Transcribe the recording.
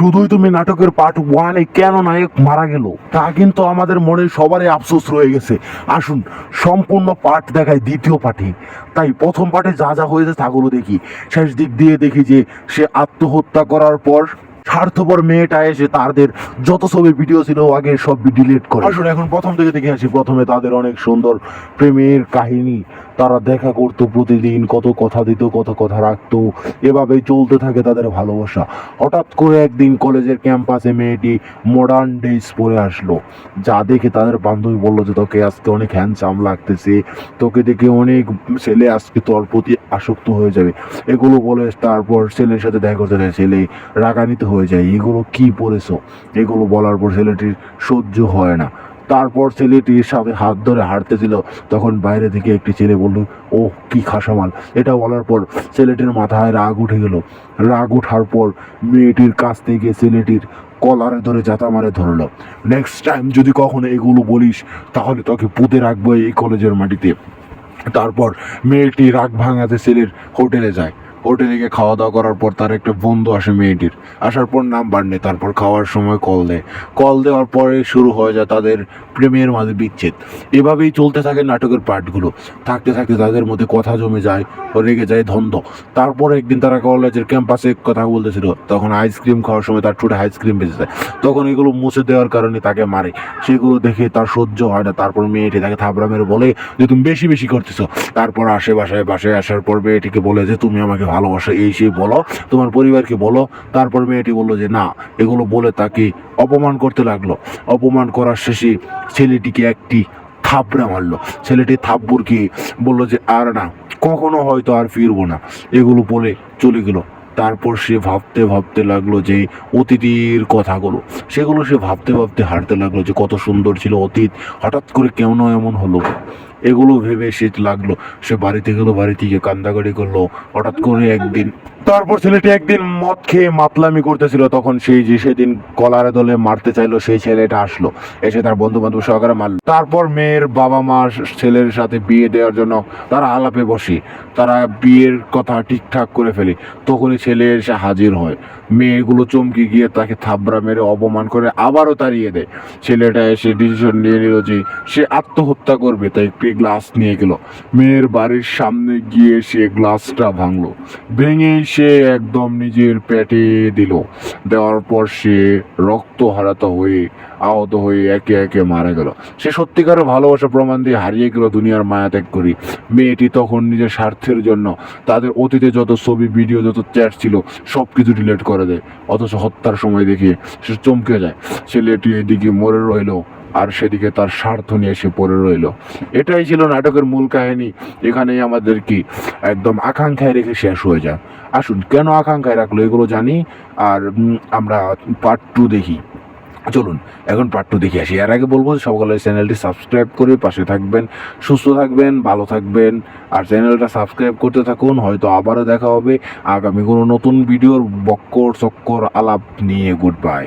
শুধুই তুমি নাটকের পার্ট 1-এ কেন নায়ক মারা গেল তা কিন্তু আমাদের মনে সবারই আফসোস রয়ে গেছে। আসুন সম্পূর্ণ পার্ট দেখায় দ্বিতীয় পার্টে। তাই প্রথম পার্টে যা যা হয়েছে তাগুলো দেখি। শেষ দিক দিয়ে দেখি যে সে আত্মহত্যা করার পর স্বার্থপর মেয়েটা এসে তাদের যত ছবি ভিডিও ছিল আগে সব ডিলিট করে। আসলে এখন প্রথম থেকে দেখে আসি। প্রথমে তাদের অনেক সুন্দর প্রেমের কাহিনী, তারা দেখা করতো প্রতিদিন, কত কথা দিত, কত কথা রাখতো, এভাবেই চলতে থাকে তাদের ভালোবাসা। হঠাৎ করে একদিন কলেজের ক্যাম্পাসে মেয়েটি মডার্ন ড্রেস পরে আসলো, যা দেখে তাদের বান্ধবী বললো যে তোকে আজকে অনেক হ্যান্ডসাম লাগতেছে, তোকে দেখে অনেক ছেলে আজকে তোর প্রতি আসক্ত হয়ে যাবে, এগুলো বলে তারপর ছেলের সাথে দেখা করতে যায়। ছেলে রাগান্বিত হয়ে যায়, এগুলো কি পড়েছো, এগুলো বলার পর ছেলেটির সহ্য হয় না। তারপর ছেলেটির সাথে হাত ধরে হাঁটতেছিল, তখন বাইরে থেকে একটি ছেলে বলল, ও কি খাসামাল। এটা বলার পর ছেলেটির মাথায় রাগ উঠে গেল। রাগ ওঠার পর মেয়েটির কাছ থেকে ছেলেটির কলারে ধরে জাতা মারে ধরলো। নেক্সট টাইম যদি কখনো এগুলো বলিস তাহলে তোকে পুঁতে রাখবো এই কলেজের মাটিতে। তারপর মেয়েটি রাগ ভাঙাতে ছেলের হোটেলে যায়। হোটেলে গিয়ে খাওয়া দাওয়া করার পর তার একটা বন্ধু আসে মেয়েটির, আসার পর নাম্বার নেই। তারপর খাওয়ার সময় কল দেয়। কল দেওয়ার পরে শুরু হয়ে যায় তাদের প্রেমের মাঝে বিচ্ছেদ। এভাবেই চলতে থাকে নাটকের পার্টগুলো। থাকতে থাকতে তাদের মধ্যে কথা জমে যায়, রেগে যায় দ্বন্দ্ব। তারপর একদিন তারা কলেজের ক্যাম্পাসে কথা বলতেছিল, তখন আইসক্রিম খাওয়ার সময় তার ঠোঁটে আইসক্রিম বেঁচে যায়। তখন এগুলো মুছে দেওয়ার কারণে তাকে মারে। সেগুলো দেখে তার সহ্য হয় না। তারপর মেয়েটি তাকে থাবড়া মেরে বলে যে তুমি বেশি বেশি করতেছো। তারপর আসে বাসায় আসার পর মেয়েটিকে বলে যে তুমি আমাকে ভালোবাসো, এই সেই বলো, তোমার পরিবারকে বলো। তারপর মেয়েটি বললো যে না, এগুলো বলে তাকে অপমান করতে লাগলো। অপমান করার শেষে ছেলেটিকে একটি থাবড়া মারলো। ছেলেটি থাপ্পড়কে বললো যে আর না, কখনো হয়তো আর ফিরবো না, এগুলো বলে চলে গেল। তারপর সে ভাবতে ভাবতে লাগলো যে অতীতের কথাগুলো, সেগুলো সে ভাবতে ভাবতে হাঁটতে লাগলো যে কত সুন্দর ছিল অতীত, হঠাৎ করে কেমন এমন হলো। এগুলো ভেবে সে লাগলো, সে বাড়িতে গেলো, বাড়িতে গিয়ে কান্দাকাটি করলো। হঠাৎ করে একদিন তারপর ছেলেটি একদিন মদ খেয়ে মাতলামি করতেছিল, তখন সেই যে সেদিন কলারে দলে মারতে চাইলো সেই ছেলেটা আসলো, এসে তার বন্ধু বান্ধব সহকারে মারলো। তারপর মেয়ের বাবা মা ছেলের সাথে বিয়ে দেওয়ার জন্য তারা আলাপে বসে, তারা বিয়ের কথা ঠিকঠাক করে ফেলে। তখনই ছেলে এসে হাজির হয়। মেয়েগুলো চমকে গিয়ে তাকে থাবড়া মেরে অপমান করে আবারও তাড়িয়ে দেয়। ছেলেটা এসে ডিসিশন নিয়ে নিল যে সে আত্মহত্যা করবে, তাই একটি গ্লাস নিয়ে গেল। মেয়ের বাড়ির সামনে গিয়ে সে গ্লাসটা ভাঙলো, ভেঙে সে একদম নিজের পেটে দিল। দেওয়ার পর সে রক্ত হারাতে হয়ে আহত হয়ে একে একে মারা গেল। সে সত্যিকারের ভালোবাসা প্রমাণ দিয়ে হারিয়ে গেল দুনিয়ার মায়া ত্যাগ করি। মেয়েটি তখন নিজের স্বার্থের জন্য তাদের অতীতে যত ছবি ভিডিও যত চ্যাট ছিল সব কিছু ডিলিট করে দেয়। অথচ হত্যার সময় দেখে সে চমকে যায়। ছেলেটি এদিকে মরে রইল আর সেদিকে তার স্বার্থ নিয়ে সে পড়ে রইল। এটাই ছিল নাটকের মূল কাহিনী। এখানেই আমাদের কি একদম আকাঙ্ক্ষায় রেখে শেষ হয়ে যায়। আসুন কেন আকাঙ্ক্ষায় রাখলো এগুলো জানি, আর আমরা পার্ট 2 দেখি। চলুন এখন পার্ট 2 দেখে আসি। এর আগে বলবো সকলে চ্যানেলটি সাবস্ক্রাইব করে পাশে থাকবেন, সুস্থ থাকবেন, ভালো থাকবেন, আর চ্যানেলটা সাবস্ক্রাইব করতে থাকুন। হয়তো আবারও দেখা হবে আগামী কোনো নতুন ভিডিওর বক্কর চক্কর আলাপ নিয়ে। Good bye.